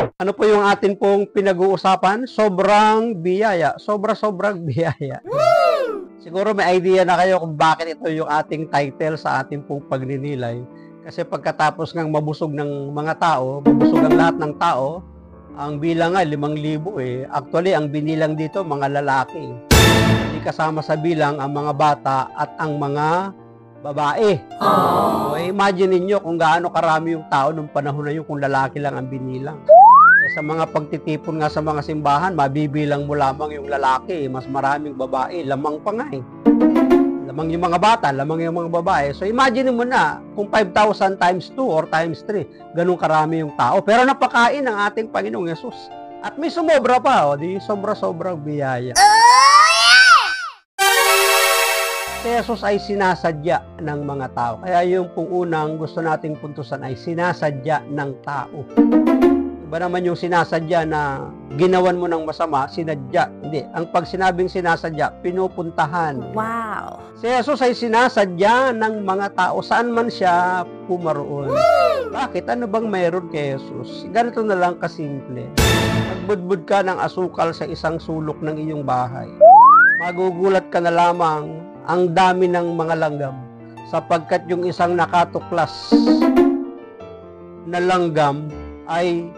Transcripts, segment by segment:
Ano po yung atin pong pinag-uusapan? Sobrang biyaya. Sobrang biyaya. Siguro may idea na kayo kung bakit ito yung ating title sa ating pong pagninilay. Kasi pagkatapos ng mabusog ng mga tao, mabusog ang lahat ng tao, ang bilang nga 5,000 eh. Actually, ang binilang dito mga lalaki. Hindi kasama sa bilang ang mga bata at ang mga babae. So, imagine niyo kung gaano karami yung tao nung panahon na yun kung lalaki lang ang binilang. Sa mga pagtitipon nga sa mga simbahan, mabibilang mo lamang yung lalaki, mas maraming babae, lamang pa nga eh. Lamang yung mga bata, lamang yung mga babae. So imagine mo na, kung 5,000 times 2 or times 3, ganun karami yung tao. Pero napakain ng ating Panginoong Yesus. At may sumobra pa, di sobrang biyaya. Si Jesus ay sinasadya ng mga tao. Kaya yung pong unang gusto nating puntusan ay sinasadya ng tao. Iba naman yung sinasadya na ginawan mo ng masama, sinadya. Hindi. Ang pag sinabing sinasadya, pinupuntahan. Wow! Si Jesus ay sinasadya ng mga tao saan man siya pumaroon. Bakit? Ano bang mayroon kay Jesus? Ganito na lang kasimple. Magbudbud ka ng asukal sa isang sulok ng iyong bahay. Magugulat ka na lamang ang dami ng mga langgam sapagkat yung isang nakatuklas na langgam ay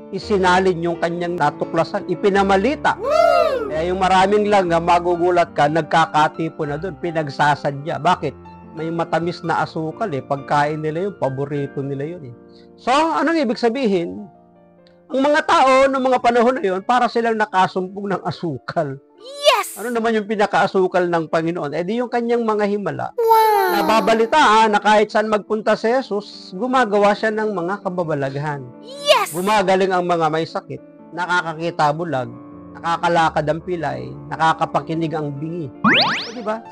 isinalin yung kanyang natuklasan, ipinamalita. Kaya yung maraming langgam, magugulat ka, nagkakatipo na doon, pinagsasadya. Bakit? May matamis na asukal eh, pagkain nila yun, paborito nila yun eh. So, anong ibig sabihin? Ang mga tao ng mga panahon na yun, para silang nakasumpong ng asukal. Yes! Ano naman yung pinakaasukal ng Panginoon? Eh di yung kanyang mga himala. Wow! Nababalitaan na kahit saan magpunta si Jesus, gumagawa siya ng mga kababalaghan. Yes! Gumagaling ang mga may sakit, nakakakita bulag, nakakalakad ang pilay, nakakapakinig ang bingi. So, diba?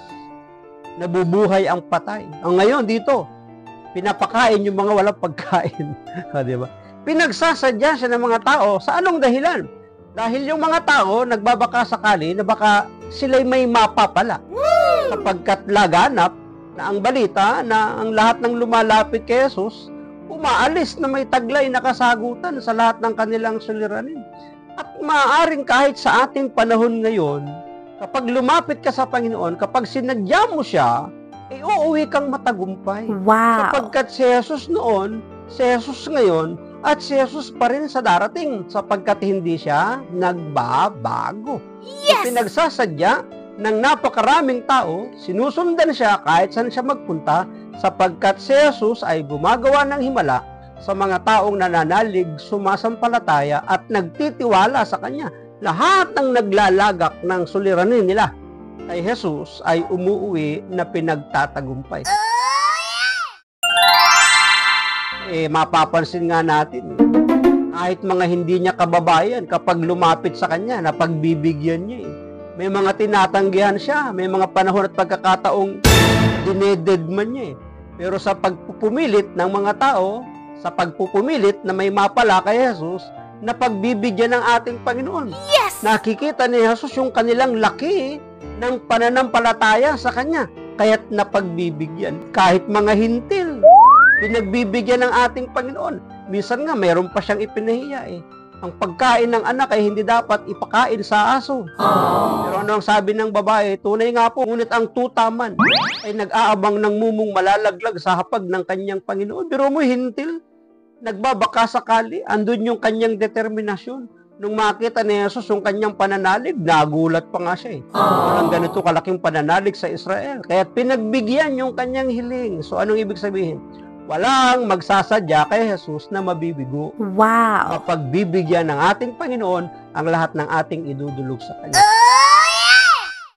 Nabubuhay ang patay. Ang ngayon dito, pinapakain yung mga walang pagkain. Diba? Pinagsasadya siya ng mga tao sa anong dahilan? Dahil yung mga tao nagbabaka sakali na baka sila'y may mapapala. Kapagkat laganap na ang balita na ang lahat ng lumalapit kay Jesus, umaalis na may taglay na kasagutan sa lahat ng kanilang suliranin. At maaaring kahit sa ating panahon ngayon, kapag lumapit ka sa Panginoon, kapag sinadya mo siya, ay uuwi kang matagumpay. Wow! Sapagkat si Jesus noon, si Jesus ngayon, at si Jesus pa rin sa darating sapagkat hindi siya nagbabago. Yes! Pinagsasadya ng napakaraming tao, sinusundan siya kahit saan siya magpunta sapagkat si Jesus ay gumagawa ng himala sa mga taong nananalig, sumasampalataya at nagtitiwala sa Kanya. Lahat ng naglalagak ng suliranin nila kay Jesus ay umuwi na pinagtatagumpay. Mapapansin nga natin, kahit mga hindi niya kababayan, kapag lumapit sa kanya, napagbibigyan niya eh. May mga tinatanggihan siya, may mga panahon at pagkakataong dinededman niya eh. Pero sa pagpupumilit ng mga tao, sa pagpupumilit na may mapala kay Jesus, napagbibigyan ng ating Panginoon. Yes! Nakikita ni Jesus yung kanilang laki ng pananampalataya sa kanya, kaya't napagbibigyan. Kahit mga hintil, pinagbibigyan ng ating Panginoon. Minsan nga, mayroon pa siyang ipinahiya eh. Ang pagkain ng anak ay hindi dapat ipakain sa aso. Pero ano ang sabi ng babae? Tunay nga po, ngunit ang tutaman ay nag-aabang ng mumong malalaglag sa hapag ng kanyang Panginoon. Pero mo hintil, nagbabaka sakali, andun yung kanyang determinasyon. Nung makita ni Jesus yung kanyang pananalig, nagulat pa nga siya eh. Walang ganito kalaking pananalig sa Israel. Kaya pinagbigyan yung kanyang hiling. So anong ibig sabihin? Walang magsasadya kay Jesus na mabibigo. Wow! Kapag bibigyan ng ating Panginoon ang lahat ng ating idudulog sa Kanya.